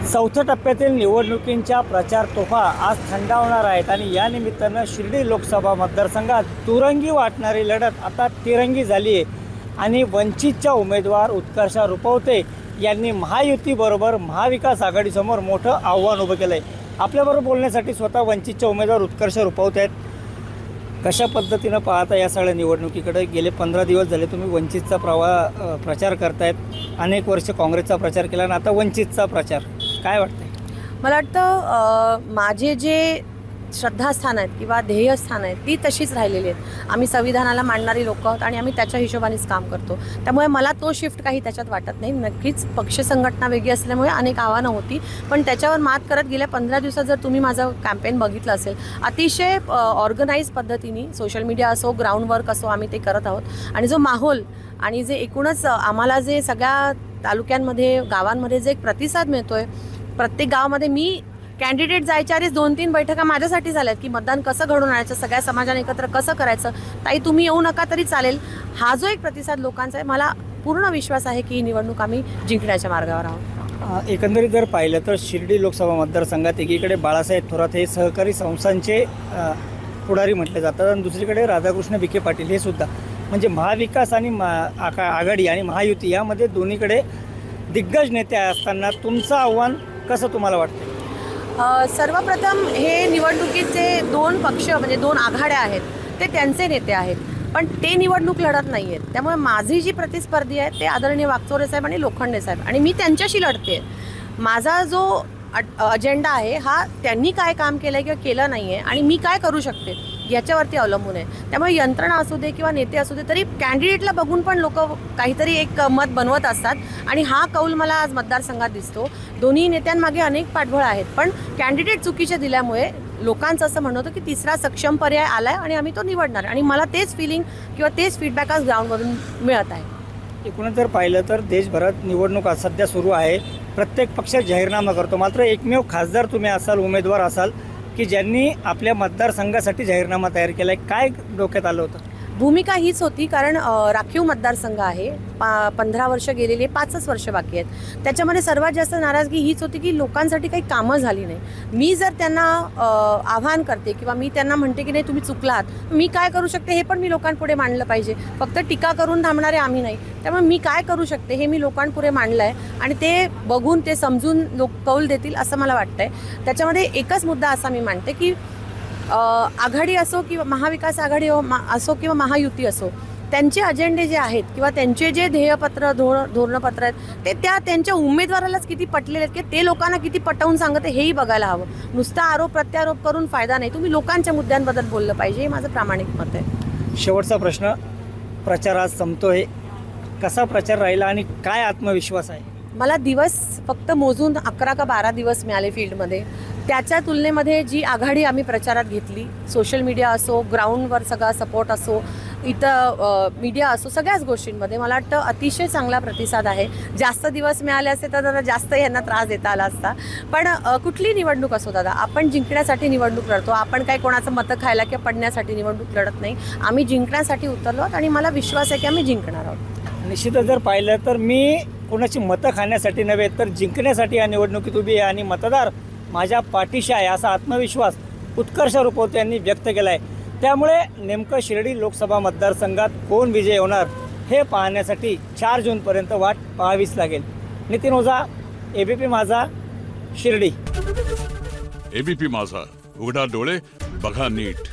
चौथ्या टप्प्यातील निवडणुकींच्या प्रचार तोफा आज थंडावणार आहेत आणि या निमित्तानं शिर्डी लोकसभा मतदारसंघात दुरंगी वाटणारी लढत आता तिरंगी झाली आहे आणि वंचितच्या उमेदवार उत्कर्षा रुपवते यांनी महायुतीबरोबर महाविकास आघाडीसमोर मोठं आव्हान उभं केलं आहे। आपल्याबरोबर बोलण्यासाठी स्वतः वंचितचे उमेदवार उत्कर्ष रुपवते आहेत। कशा पद्धतीनं पाहता या सगळ्या निवडणुकीकडे? गेले 15 दिवस झाले तुम्ही वंचितचा प्रचार करतायत, अनेक वर्ष काँग्रेसचा प्रचार केला आणि आता वंचितचा प्रचार, काय वाटतंय? मला वाटतं माझे जे श्रद्धास्थान आहेत किंवा ध्येयस्थान आहेत ती तशीच राहिलेली आहेत। आम्ही संविधानाला मानणारी लोक आहोत आणि आम्ही त्याच्या हिशोबानेच काम करतो, त्यामुळे मला तो शिफ्ट काही त्याच्यात वाटत नाही। नक्कीच पक्ष संघटना वेगळी असल्यामुळे अनेक आव्हानं होती, पण त्याच्यावर मात करत गेल्या 15 दिवसात जर तुम्ही माझं कॅम्पेन बघितलं असेल, अतिशय ऑर्गनाईज पद्धतीने सोशल मीडिया असो, ग्राउंड वर्क असो, आम्ही ते करत आहोत। आणि जो माहोल आणि जे एकूणच आम्हाला जे सगळ्या तालुक्यांमध्ये गावांमध्ये जे एक प्रतिसाद मिळतोय, प्रत्येक गावामध्ये मी कॅन्डिडेट जायच्या आधीच 2-3 बैठका माझ्यासाठी झाल्यात की मतदान कसं घडून आणायचं, सगळ्या समाजाने एकत्र कसं करायचं, ताई तुम्ही येऊ नका तरी चालेल, हा जो एक प्रतिसाद लोकांचा आहे, मला पूर्ण विश्वास आहे की ही निवडणूक आम्ही जिंकण्याच्या मार्गावर आहोत। एकंदरीत जर पाहिलं तर शिर्डी लोकसभा मतदारसंघात एकीकडे बाळासाहेब थोरात हे सहकारी संस्थांचे पुढारी म्हटले जातात आणि दुसरीकडे राधाकृष्ण विखे पाटील हे सुद्धा, म्हणजे महाविकास आणि आघाडी आणि महायुती यामध्ये दोन्हीकडे दिग्गज नेते असताना तुमचं आव्हान कसं तुम्हाला वाटतं? सर्वप्रथम हे निवडणुकीचे 2 पक्ष म्हणजे 2 आघाड्या आहेत, ते त्यांचे नेते आहेत, पण ते निवडणूक लढत नाही आहेत। त्यामुळे माझी जी प्रतिस्पर्धी आहे ते आदरणीय वागचौरे साहेब आणि लोखंडे साहेब, आणि मी त्यांच्याशी लढते। माझा जो अजेंडा आहे हा त्यांनी काय काम केलं आहे किंवा केलं नाही आहे आणि मी काय करू शकते याच्यावरती अवलंबून आहे। त्यामुळे यंत्रणा असू दे किंवा नेते असू दे, तरी कॅन्डिडेटला बघून पण लोक काहीतरी एक मत बनवत असतात आणि हा कौल मला आज मतदारसंघात दिसतो। दोन्ही नेत्यांमागे अनेक पाठबळ आहेत, पण कॅन्डिडेट चुकीचे दिल्यामुळे लोकांचं असं म्हणणं होतं की तिसरा सक्षम पर्याय आलाय आणि आम्ही तो निवडणार, आणि मला तेच फिलिंग किंवा तेच फीडबॅक आज ग्राउंडवरून मिळत आहे। एकूणच जर पाहिलं तर देशभरात निवडणूक आज सध्या सुरू आहे, प्रत्येक पक्ष जाहीरनामा करतो, मात्र एकमेव खासदार तुम्ही असाल, उमेदवार असाल की ज्यांनी आपल्या मतदारसंघासाठी जाहीरनामा तयार केला आहे। काय डोक्यात आलं होतं? भूमिका हीच होती, कारण राखीव मतदारसंघ आहे, 15 वर्ष गेलेली, 5च वर्ष बाकी आहेत। त्याच्यामध्ये सर्वात जास्त नाराजगी हीच होती की लोकांसाठी काही कामं झाली नाही। मी जर त्यांना आव्हान करते किंवा मी त्यांना म्हणते की नाही तुम्ही चुकलात, मी काय करू शकते हे पण मी लोकांपुढे मांडलं पाहिजे। फक्त टीका करून थांबणारे आम्ही नाही, त्यामुळे मी काय करू शकते हे मी लोकांपुढे मांडलं आहे आणि ते बघून ते समजून लोक कौल देतील असं मला वाटतंय। त्याच्यामध्ये एकच मुद्दा असा मी मांडते की आघाडी असो किंवा महाविकास आघाडी असो किंवा महायुती असो, त्यांचे अजेंडे जे आहेत किंवा त्यांचे जे ध्येयपत्र धोरणपत्र आहेत ते त्यांच्या उमेदवारालाच किती पटलेले आहेत की ते लोकांना किती पटवून सांगते हेही बघायला हवं। नुसता आरोप प्रत्यारोप करून फायदा नाही, तुम्ही लोकांच्या मुद्द्यांबद्दल बोललं पाहिजे, हे माझं प्रामाणिक मत आहे। शेवटचा प्रश्न, प्रचार आज संपतोय, कसा प्रचार राहिला आणि काय आत्मविश्वास आहे? मला दिवस फक्त मोजून 11 का 12 दिवस मिळाले फील्डमध्ये, त्याच्या तुलनेमध्ये जी आघाडी आम्ही प्रचारात घेतली, सोशल मीडिया असो, ग्राउंडवर सगळा सपोर्ट असो, इथं मीडिया असो, सगळ्याच गोष्टींमध्ये मला वाटतं अतिशय चांगला प्रतिसाद आहे। जास्त दिवस मिळाले असते तर जरा जास्त यांना त्रास देता आला असता, पण कुठली निवडणूक असो दादा, आपण जिंकण्यासाठी निवडणूक लढतो, आपण काही कोणाचं मतं खायला किंवा पडण्यासाठी निवडणूक लढत नाही, आम्ही जिंकण्यासाठी उतरलो आहोत आणि मला विश्वास आहे की आम्ही जिंकणार आहोत। निश्चितच जर पाहिलं तर मी कोणाची मतं खाण्यासाठी नव्हे तर जिंकण्यासाठी या निवडणुकीत उभी आहे आणि मतदार माझ्या पाठीशी आहे असा आत्मविश्वास उत्कर्ष रुपवते यांनी व्यक्त केला आहे। त्यामुळे नेमकं शिर्डी लोकसभा मतदारसंघात कोण विजय होणार हे पाहण्यासाठी 4 जूनपर्यंत वाट पाहावीच लागेल। नितीन ओझा, एबीपी माझा, शिर्डी। एबीपी माझा, उघडा डोळे बघा नीट।